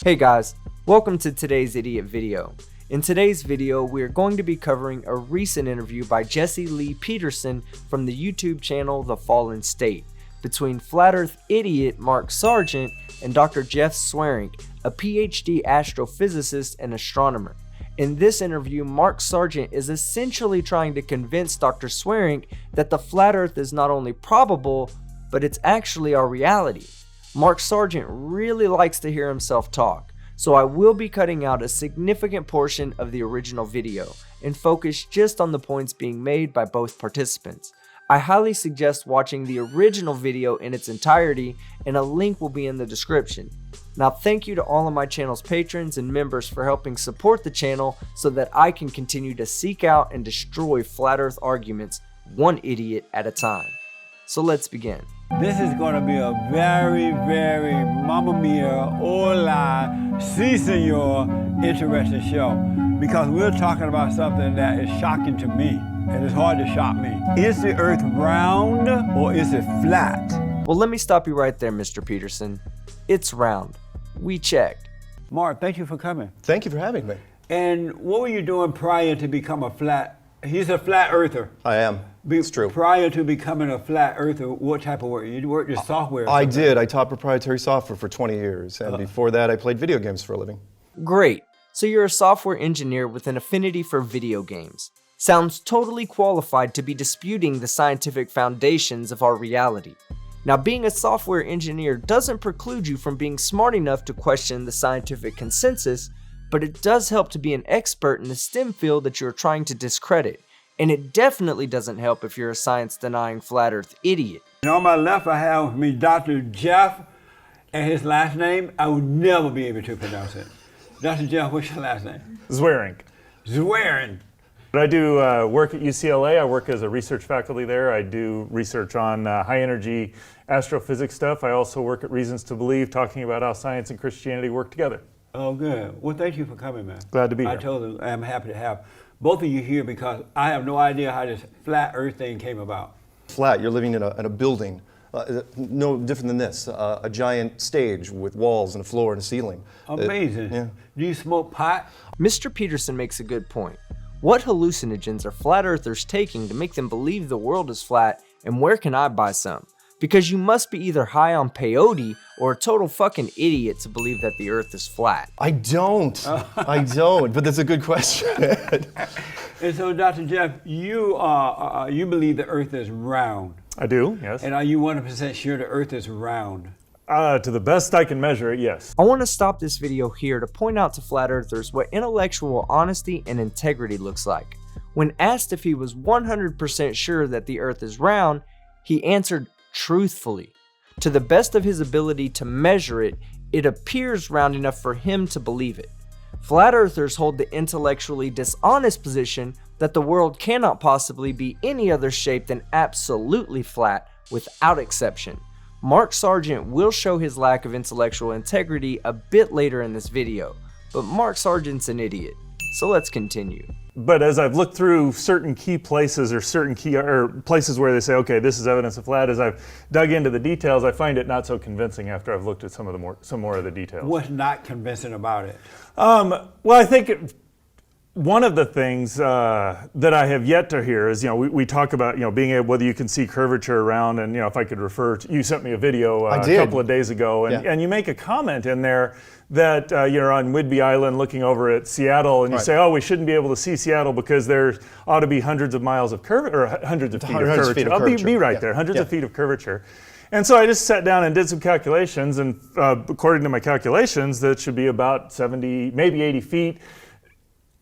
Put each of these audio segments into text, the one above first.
Hey guys, welcome to today's idiot video. In today's video, we are going to be covering a recent interview by Jesse Lee Peterson from the YouTube channel The Fallen State between Flat Earth idiot Mark Sargent and Dr. Jeff Swearing, a PhD astrophysicist and astronomer. In this interview, Mark Sargent is essentially trying to convince Dr. Swearing that the flat Earth is not only probable, but it's actually our reality. Mark Sargent really likes to hear himself talk, so I will be cutting out a significant portion of the original video and focus just on the points being made by both participants. I highly suggest watching the original video in its entirety, and a link will be in the description. Now, thank you to all of my channel's patrons and members for helping support the channel so that I can continue to seek out and destroy flat Earth arguments one idiot at a time. So let's begin. This is going to be a very, very mamma mia, hola, si senor, interesting show, because we're talking about something that is shocking to me, and it's hard to shock me. Is the Earth round or is it flat? Well, let me stop you right there, Mr. Peterson. It's round. We checked. Mark, thank you for coming. Thank you for having me. And what were you doing prior to become a flat? He's a flat earther. I am. It's true. Prior to becoming a flat earther, what type of work? You worked in software? I did. I taught proprietary software for 20 years. And before that, I played video games for a living. Great. So you're a software engineer with an affinity for video games. Sounds totally qualified to be disputing the scientific foundations of our reality. Now, being a software engineer doesn't preclude you from being smart enough to question the scientific consensus, but it does help to be an expert in the STEM field that you're trying to discredit. And it definitely doesn't help if you're a science-denying flat Earth idiot. And on my left, I have me Dr. Jeff, and his last name, I would never be able to pronounce it. Dr. Jeff, what's your last name? Swearing. Swearing. I do work at UCLA. I work as a research faculty there. I do research on high-energy astrophysics stuff. I also work at Reasons to Believe, talking about how science and Christianity work together. Oh, good. Well, thank you for coming, man. Glad to be here. I told you I'm happy to have both of you here because I have no idea how this flat Earth thing came about. Flat, you're living in a building, no different than this, a giant stage with walls and a floor and a ceiling. Amazing. Yeah. Do you smoke pot? Mr. Peterson makes a good point. What hallucinogens are flat earthers taking to make them believe the world is flat, and where can I buy some? Because you must be either high on peyote or a total fucking idiot to believe that the Earth is flat. I don't. I don't, but that's a good question. And so, Dr. Jeff, you believe the Earth is round. I do, yes. And are you 100% sure the Earth is round? To the best I can measure it, yes. I want to stop this video here to point out to flat earthers what intellectual honesty and integrity looks like. When asked if he was 100% sure that the Earth is round, he answered truthfully. To the best of his ability to measure it, it appears round enough for him to believe it. Flat earthers hold the intellectually dishonest position that the world cannot possibly be any other shape than absolutely flat without exception. Mark Sargent will show his lack of intellectual integrity a bit later in this video, but Mark Sargent's an idiot, so let's continue. But as I've looked through certain key places or places where they say, okay, this is evidence of flat, as I've dug into the details, I find it not so convincing after I've looked at some more of the details. What's not convincing about it? Well, I think one of the things that I have yet to hear is, we talk about, being able, whether you can see curvature around, and, if I could refer to, you sent me a video a couple of days ago, and you make a comment in there that you're on Whidbey Island looking over at Seattle, and you say, oh, we shouldn't be able to see Seattle because there ought to be hundreds of miles of curvature, or hundreds of feet of curvature. I'll be right there, hundreds of feet of curvature. And so I just sat down and did some calculations, and according to my calculations, that should be about 70, maybe 80 feet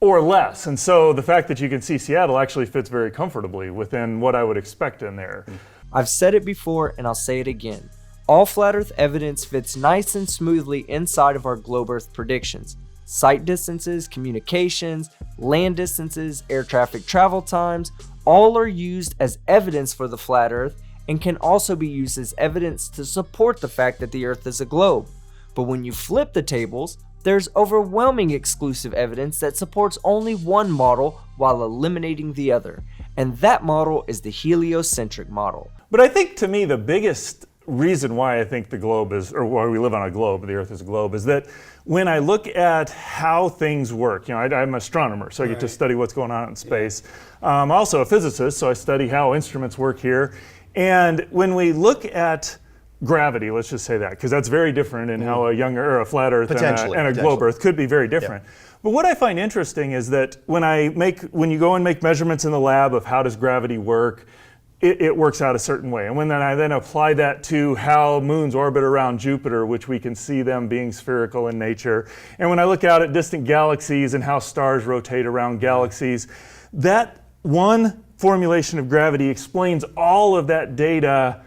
or less. And so the fact that you can see Seattle actually fits very comfortably within what I would expect in there. I've said it before and I'll say it again. All flat Earth evidence fits nice and smoothly inside of our globe Earth predictions. Sight distances, communications, land distances, air traffic travel times, all are used as evidence for the flat Earth and can also be used as evidence to support the fact that the Earth is a globe. But when you flip the tables, there's overwhelming exclusive evidence that supports only one model while eliminating the other, and that model is the heliocentric model. But I think to me the biggest reason why I think the globe is, or why we live on a globe, the Earth is a globe, is that when I look at how things work, I'm an astronomer, so I get to study what's going on in space. I'm also a physicist, so I study how instruments work here. And when we look at gravity, let's just say that, because that's very different in how a flat Earth and a globe Earth could be very different. Yeah. But what I find interesting is that when you go and make measurements in the lab of how does gravity work, it works out a certain way. And when I then apply that to how moons orbit around Jupiter, which we can see them being spherical in nature, and when I look out at distant galaxies and how stars rotate around galaxies, that one formulation of gravity explains all of that data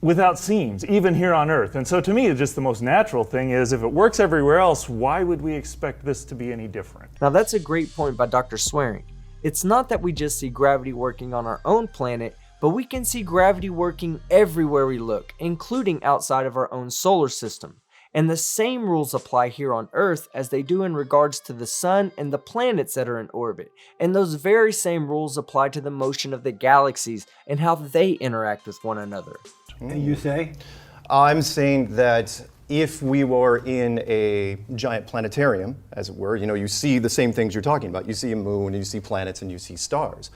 without seams, even here on Earth. And so to me, just the most natural thing is, if it works everywhere else, why would we expect this to be any different? Now that's a great point by Dr. Swearing. It's not that we just see gravity working on our own planet, but we can see gravity working everywhere we look, including outside of our own solar system. And the same rules apply here on Earth as they do in regards to the sun and the planets that are in orbit. And those very same rules apply to the motion of the galaxies and how they interact with one another. And you say? I'm saying that if we were in a giant planetarium, as it were, you see the same things you're talking about. You see a moon, and you see planets, and you see stars.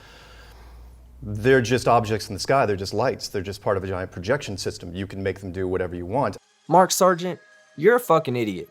They're just objects in the sky. They're just lights. They're just part of a giant projection system. You can make them do whatever you want. Mark Sargent, you're a fucking idiot.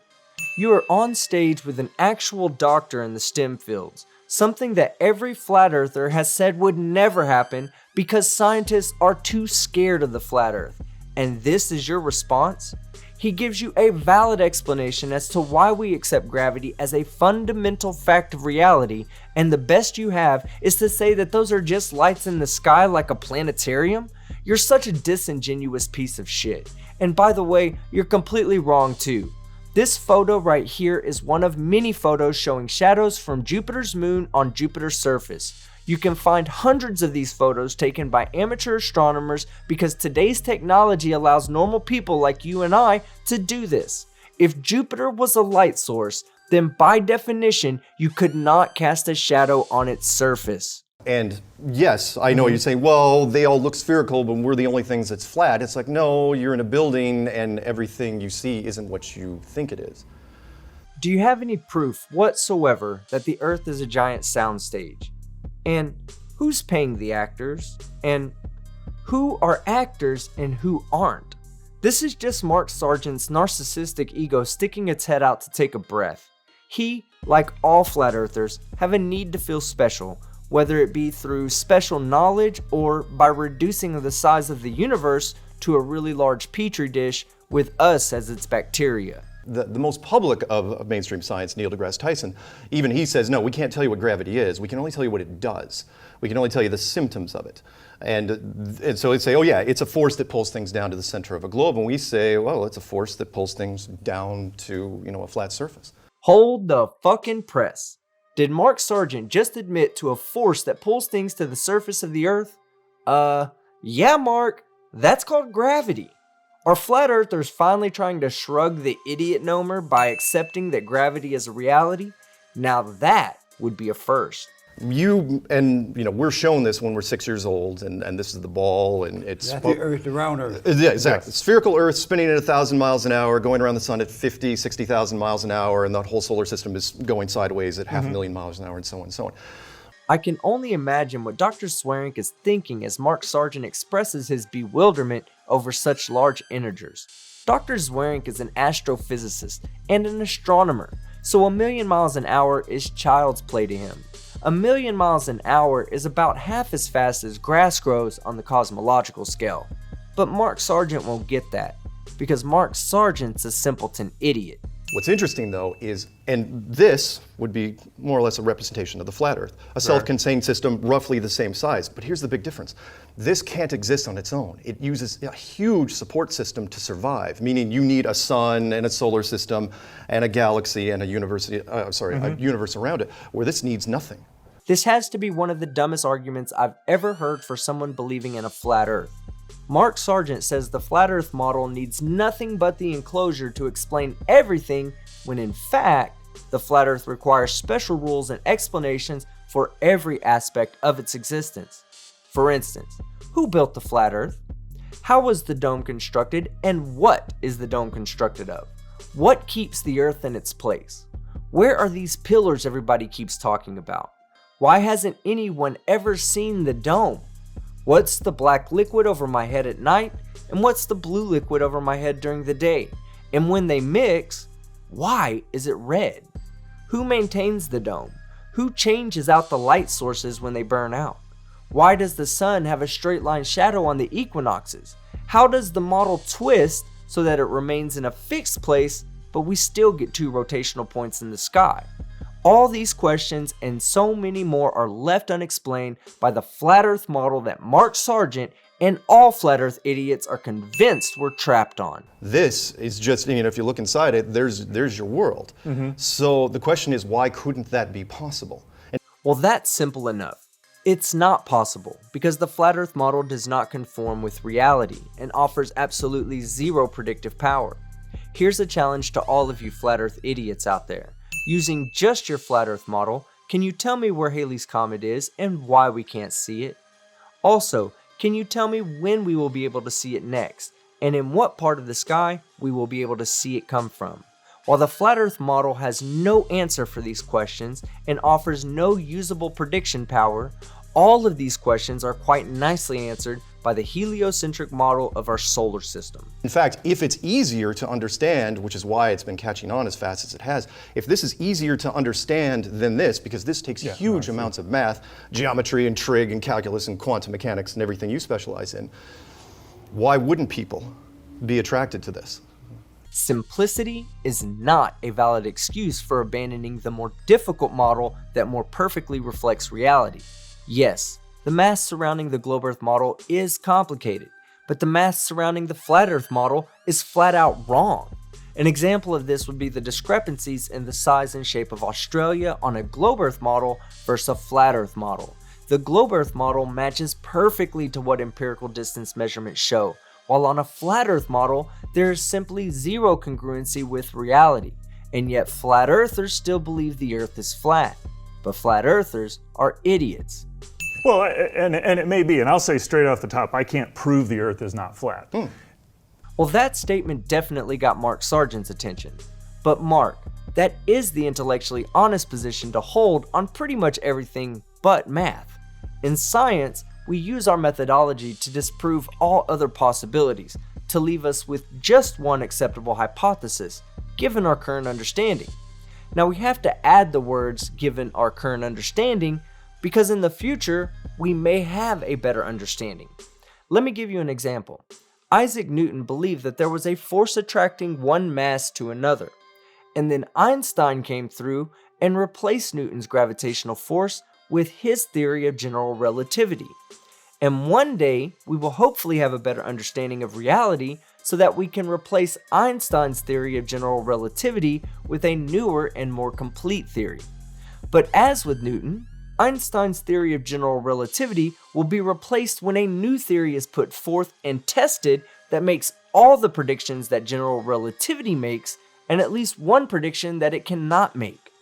You are on stage with an actual doctor in the STEM fields, something that every flat earther has said would never happen because scientists are too scared of the flat earth. And this is your response? He gives you a valid explanation as to why we accept gravity as a fundamental fact of reality, and the best you have is to say that those are just lights in the sky like a planetarium? You're such a disingenuous piece of shit. And by the way, you're completely wrong too. This photo right here is one of many photos showing shadows from Jupiter's moon on Jupiter's surface. You can find hundreds of these photos taken by amateur astronomers because today's technology allows normal people like you and I to do this. If Jupiter was a light source, then by definition, you could not cast a shadow on its surface. And yes, I know you're saying, well, they all look spherical, but we're the only things that's flat. It's like, no, you're in a building and everything you see isn't what you think it is. Do you have any proof whatsoever that the Earth is a giant soundstage? And who's paying the actors? And who are actors and who aren't? This is just Mark Sargent's narcissistic ego sticking its head out to take a breath. He, like all flat earthers, have a need to feel special, whether it be through special knowledge or by reducing the size of the universe to a really large petri dish with us as its bacteria. The most public of mainstream science, Neil deGrasse Tyson, even he says, no, we can't tell you what gravity is. We can only tell you what it does. We can only tell you the symptoms of it. And so they say, oh yeah, it's a force that pulls things down to the center of a globe. And we say, well, it's a force that pulls things down to, a flat surface. Hold the fucking press. Did Mark Sargent just admit to a force that pulls things to the surface of the Earth? Yeah, Mark, that's called gravity. Are flat earthers finally trying to shrug the idiot nomer by accepting that gravity is a reality? Now that would be a first. We're shown this when we're 6 years old, and this is the ball, and it's... That's the Earth around Earth. Yeah, exactly. Yes. Spherical Earth spinning at 1,000 miles an hour, going around the sun at 50, 60,000 miles an hour, and that whole solar system is going sideways at 500,000 miles an hour, and so on and so on. I can only imagine what Dr. Swearing is thinking as Mark Sargent expresses his bewilderment over such large integers. Dr. Swearing is an astrophysicist and an astronomer, so 1,000,000 miles an hour is child's play to him. 1,000,000 miles an hour is about half as fast as grass grows on the cosmological scale. But Mark Sargent won't get that, because Mark Sargent's a simpleton idiot. What's interesting, though, is, and this would be more or less a representation of the flat Earth, a self-contained system roughly the same size. But here's the big difference. This can't exist on its own. It uses a huge support system to survive, meaning you need a sun and a solar system and a galaxy and a universe around it, where this needs nothing. This has to be one of the dumbest arguments I've ever heard for someone believing in a flat Earth. Mark Sargent says the flat Earth model needs nothing but the enclosure to explain everything, when in fact, the flat Earth requires special rules and explanations for every aspect of its existence. For instance, who built the flat Earth? How was the dome constructed, and what is the dome constructed of? What keeps the Earth in its place? Where are these pillars everybody keeps talking about? Why hasn't anyone ever seen the dome? What's the black liquid over my head at night, and what's the blue liquid over my head during the day? And when they mix, why is it red? Who maintains the dome? Who changes out the light sources when they burn out? Why does the sun have a straight line shadow on the equinoxes? How does the model twist so that it remains in a fixed place, but we still get 2 rotational points in the sky? All these questions and so many more are left unexplained by the flat earth model that Mark Sargent and all flat earth idiots are convinced we're trapped on. This is just, if you look inside it, there's your world. So the question is, why couldn't that be possible? Well, that's simple enough. It's not possible because the flat earth model does not conform with reality and offers absolutely zero predictive power. Here's a challenge to all of you flat earth idiots out there. Using just your flat earth model, can you tell me where Halley's Comet is and why we can't see it? Also, can you tell me when we will be able to see it next, and in what part of the sky we will be able to see it come from? While the flat earth model has no answer for these questions and offers no usable prediction power, all of these questions are quite nicely answered by the heliocentric model of our solar system. In fact, if it's easier to understand, which is why it's been catching on as fast as it has, if this is easier to understand than this, because this takes huge amounts of math, geometry and trig and calculus and quantum mechanics and everything you specialize in, why wouldn't people be attracted to this? Simplicity is not a valid excuse for abandoning the more difficult model that more perfectly reflects reality. Yes, the math surrounding the globe Earth model is complicated, but the math surrounding the flat Earth model is flat out wrong. An example of this would be the discrepancies in the size and shape of Australia on a globe Earth model versus a flat Earth model. The globe Earth model matches perfectly to what empirical distance measurements show, while on a flat Earth model, there is simply zero congruency with reality, and yet flat Earthers still believe the Earth is flat. But flat Earthers are idiots. Well, and it may be, and I'll say straight off the top, I can't prove the Earth is not flat. Well, that statement definitely got Mark Sargent's attention. But Mark, that is the intellectually honest position to hold on pretty much everything but math. In science, we use our methodology to disprove all other possibilities, to leave us with just one acceptable hypothesis, given our current understanding. Now we have to add the words "given our current understanding" because in the future, we may have a better understanding. Let me give you an example. Isaac Newton believed that there was a force attracting one mass to another, and then Einstein came through and replaced Newton's gravitational force with his theory of general relativity. And one day, we will hopefully have a better understanding of reality so that we can replace Einstein's theory of general relativity with a newer and more complete theory. But as with Newton, Einstein's theory of general relativity will be replaced when a new theory is put forth and tested that makes all the predictions that general relativity makes and at least one prediction that it cannot make.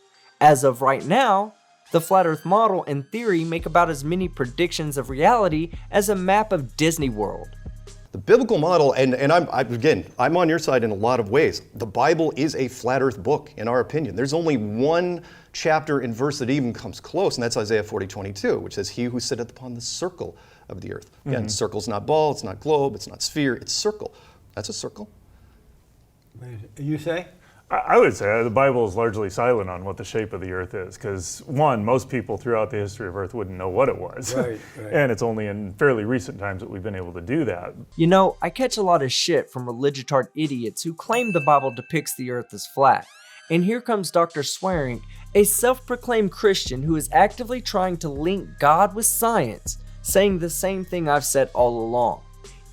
As of right now, the flat Earth model and theory make about as many predictions of reality as a map of Disney World. The biblical model, and I'm on your side in a lot of ways. The Bible is a flat earth book, in our opinion. There's only one chapter and verse that even comes close, and that's Isaiah 40:22, which says, "He who sitteth upon the circle of the earth." Again, circle's not ball, it's not globe, it's not sphere, it's circle. That's a circle. You say? I would say the Bible is largely silent on what the shape of the Earth is, because one, most people throughout the history of Earth wouldn't know what it was. Right. And it's only in fairly recent times that we've been able to do that. You know, I catch a lot of shit from religitard idiots who claim the Bible depicts the Earth as flat. And here comes Dr. Swearing, a self-proclaimed Christian who is actively trying to link God with science, saying the same thing I've said all along.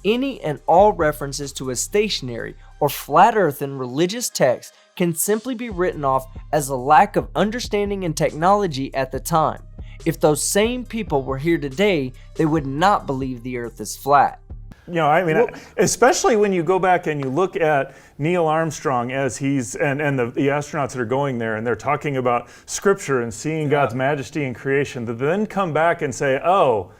Any and all references to a stationary or flat Earth in religious texts can simply be written off as a lack of understanding and technology at the time. If those same people were here today, they would not believe the Earth is flat. You know, I mean, especially when you go back and you look at Neil Armstrong as he's, and the astronauts that are going there, and they're talking about Scripture and seeing God's majesty in creation, to then come back and say, oh,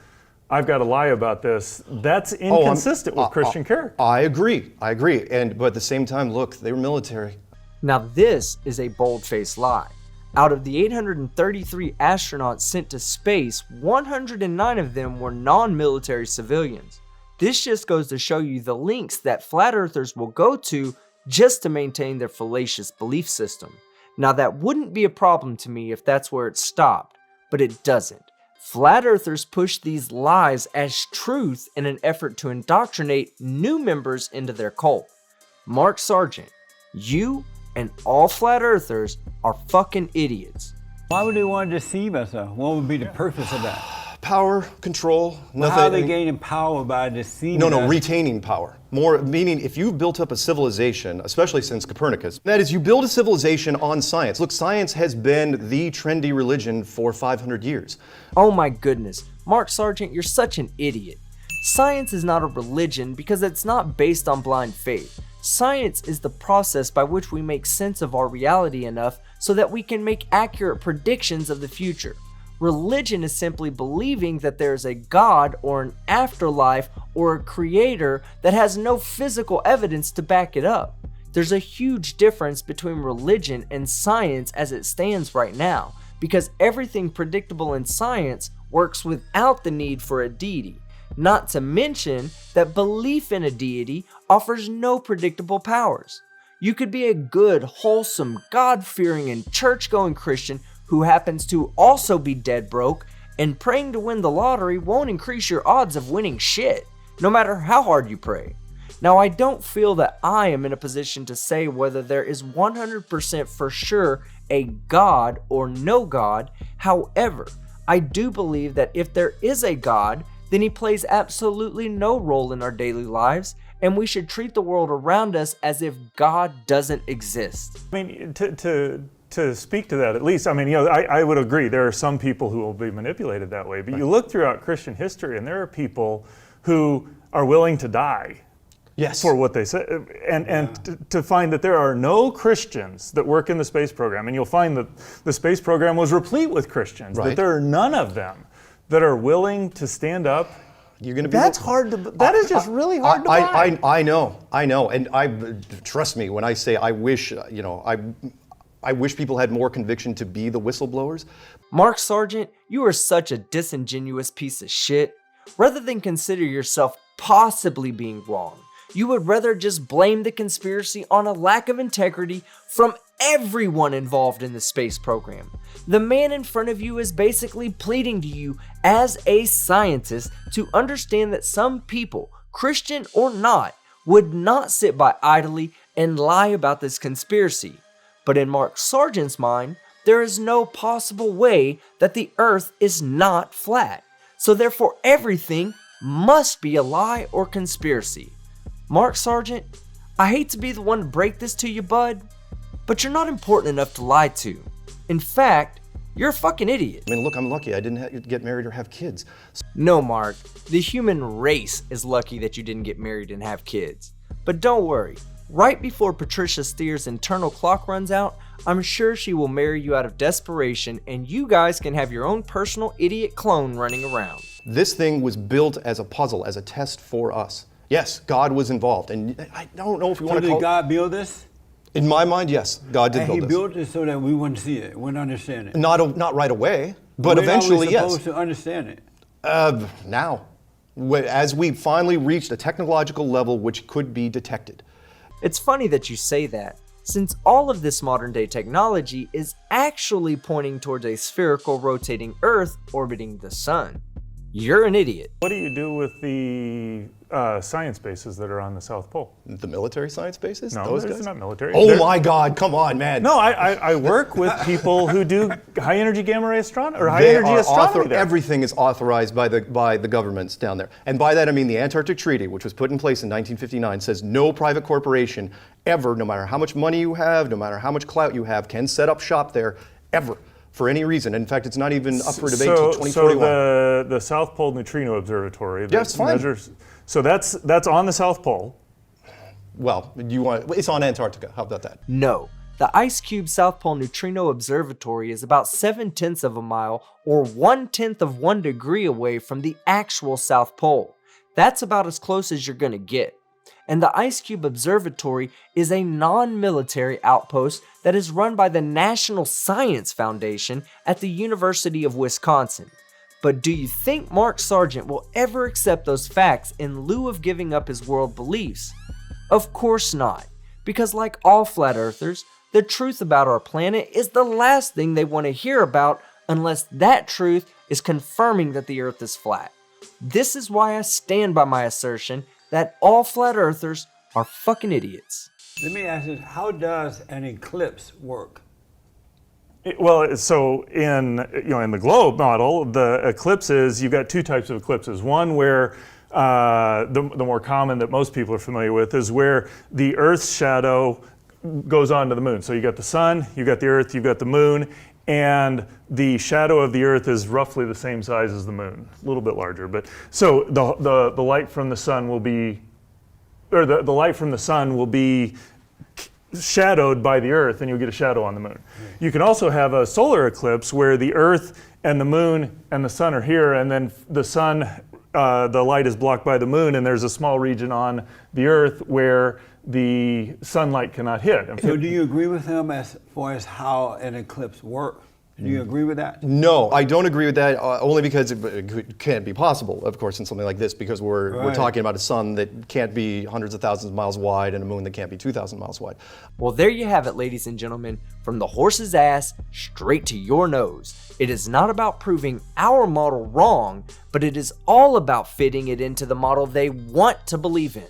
I've got to lie about this, that's inconsistent with Christian character. I agree. But at the same time, look, they were military. Now this is a bold-faced lie. Out of the 833 astronauts sent to space, 109 of them were non-military civilians. This just goes to show you the lengths that flat earthers will go to just to maintain their fallacious belief system. Now that wouldn't be a problem to me if that's where it stopped, but it doesn't. Flat earthers push these lies as truth in an effort to indoctrinate new members into their cult. Mark Sargent, you and all flat earthers are fucking idiots. Why would they want to deceive us though? What would be the purpose of that? Power, control, nothing. How are they gaining power by deceiving us? No, retaining power. More meaning, if you've built up a civilization, especially since Copernicus, that is, you build a civilization on science. Look, science has been the trendy religion for 500 years. Oh my goodness, Mark Sargent, you're such an idiot. Science is not a religion because it's not based on blind faith. Science is the process by which we make sense of our reality enough so that we can make accurate predictions of the future. Religion is simply believing that there is a God or an afterlife or a creator that has no physical evidence to back it up. There's a huge difference between religion and science as it stands right now, because everything predictable in science works without the need for a deity. Not to mention that belief in a deity offers no predictable powers. You could be a good, wholesome, God-fearing, and church-going Christian who happens to also be dead broke, and praying to win the lottery won't increase your odds of winning shit, no matter how hard you pray. Now, I don't feel that I am in a position to say whether there is 100% for sure a God or no God. However, I do believe that if there is a God, then he plays absolutely no role in our daily lives, and we should treat the world around us as if God doesn't exist. I mean, to speak to that, at least, I mean, you know, I would agree there are some people who will be manipulated that way, but you look throughout Christian history and there are people who are willing to die for what they say, and to find that there are no Christians that work in the space program, and you'll find that the space program was replete with Christians, that there are none of them that are willing to stand up. You're going to be. That's hard to. That is just really hard to buy. I know, and trust me when I say I wish, I wish people had more conviction to be the whistleblowers. Mark Sargent, you are such a disingenuous piece of shit. Rather than consider yourself possibly being wrong, you would rather just blame the conspiracy on a lack of integrity from everyone involved in the space program. The man in front of you is basically pleading to you as a scientist to understand that some people, Christian or not, would not sit by idly and lie about this conspiracy. But in Mark Sargent's mind, there is no possible way that the earth is not flat. So therefore everything must be a lie or conspiracy. Mark Sargent, I hate to be the one to break this to you, bud, but you're not important enough to lie to. In fact, you're a fucking idiot. I mean, look, I'm lucky I didn't get married or have kids. No, Mark, the human race is lucky that you didn't get married and have kids. But don't worry, right before Patricia Steer's internal clock runs out, I'm sure she will marry you out of desperation, and you guys can have your own personal idiot clone running around. This thing was built as a puzzle, as a test for us. Yes, God was involved, and I don't know if we want to call. Did God build this? In my mind, yes, God did build this. And He built it so that we wouldn't see it, wouldn't understand it. Not right away, but eventually, yes. When are we supposed to understand it? Now, as we finally reached a technological level which could be detected. It's funny that you say that, since all of this modern day technology is actually pointing towards a spherical rotating Earth orbiting the sun. You're an idiot. What do you do with the science bases that are on the South Pole? The military science bases? No, those it's guys? not military. Oh my God, come on, man. No, I work with people who do high energy gamma ray astronomy, or high energy astronomy there. Everything is authorized by the governments down there. And by that I mean the Antarctic Treaty, which was put in place in 1959, says no private corporation ever, no matter how much money you have, no matter how much clout you have, can set up shop there, ever. For any reason. In fact, it's not even up for debate until 2041. So the South Pole Neutrino Observatory that measures, so that's on the South Pole. Well, it's on Antarctica. How about that? No, The IceCube South Pole Neutrino Observatory is about 7/10 of a mile or 1/10 of 1 degree away from the actual South Pole. That's about as close as you're gonna get. And the IceCube Observatory is a non-military outpost that is run by the National Science Foundation at the University of Wisconsin. But do you think Mark Sargent will ever accept those facts in lieu of giving up his world beliefs? Of course not, because like all flat earthers, the truth about our planet is the last thing they want to hear about unless that truth is confirming that the earth is flat. This is why I stand by my assertion that all flat earthers are fucking idiots. Let me ask you, how does an eclipse work? Well, so in the globe model, the eclipses, you've got two types of eclipses. One where the more common that most people are familiar with is where the Earth's shadow goes onto the moon. So you got the sun, you got the Earth, you got the moon, and the shadow of the Earth is roughly the same size as the moon, a little bit larger. But so the light from the sun will be, or the light from the sun will be shadowed by the Earth, and you'll get a shadow on the moon. You can also have a solar eclipse where the Earth and the moon and the sun are here, and then the sun, the light is blocked by the moon, and there's a small region on the Earth where the sunlight cannot hit. So do you agree with him as far as how an eclipse works? Do you agree with that? No, I don't agree with that, only because it can't be possible, of course, in something like this, because we're talking about a sun that can't be hundreds of thousands of miles wide and a moon that can't be 2,000 miles wide. Well, there you have it, ladies and gentlemen, from the horse's ass straight to your nose. It is not about proving our model wrong, but it is all about fitting it into the model they want to believe in.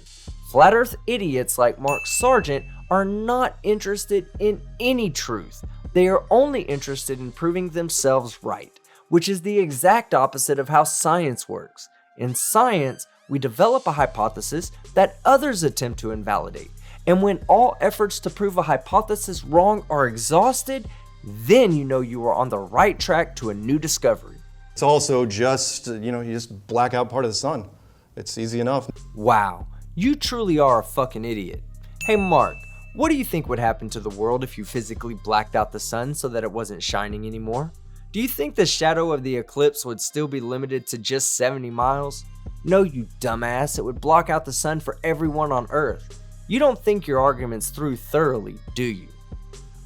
Flat Earth idiots like Mark Sargent are not interested in any truth. They are only interested in proving themselves right, which is the exact opposite of how science works. In science, we develop a hypothesis that others attempt to invalidate. And when all efforts to prove a hypothesis wrong are exhausted, then you know you are on the right track to a new discovery. It's also just, you just black out part of the sun. It's easy enough. Wow, you truly are a fucking idiot. Hey Mark, what do you think would happen to the world if you physically blacked out the sun so that it wasn't shining anymore? Do you think the shadow of the eclipse would still be limited to just 70 miles? No, you dumbass, it would block out the sun for everyone on Earth. You don't think your argument's through thoroughly, do you?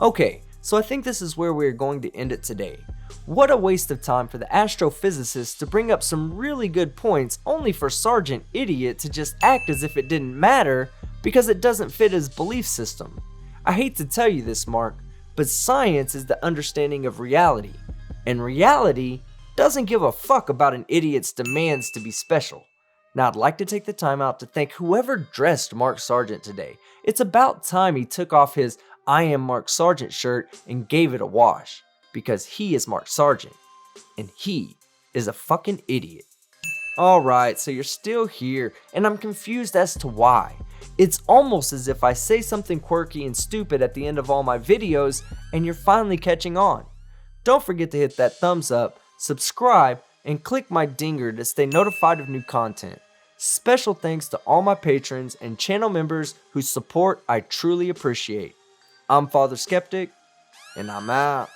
Okay, so I think this is where we're going to end it today. What a waste of time for the astrophysicist to bring up some really good points only for Sargent Idiot to just act as if it didn't matter because it doesn't fit his belief system. I hate to tell you this, Mark, but science is the understanding of reality, and reality doesn't give a fuck about an idiot's demands to be special. Now I'd like to take the time out to thank whoever dressed Mark Sargent today. It's about time he took off his I Am Mark Sargent shirt and gave it a wash, because he is Mark Sargent, and he is a fucking idiot. Alright, so you're still here, and I'm confused as to why. It's almost as if I say something quirky and stupid at the end of all my videos, and you're finally catching on. Don't forget to hit that thumbs up, subscribe, and click my dinger to stay notified of new content. Special thanks to all my patrons and channel members whose support I truly appreciate. I'm Father Skeptic, and I'm out.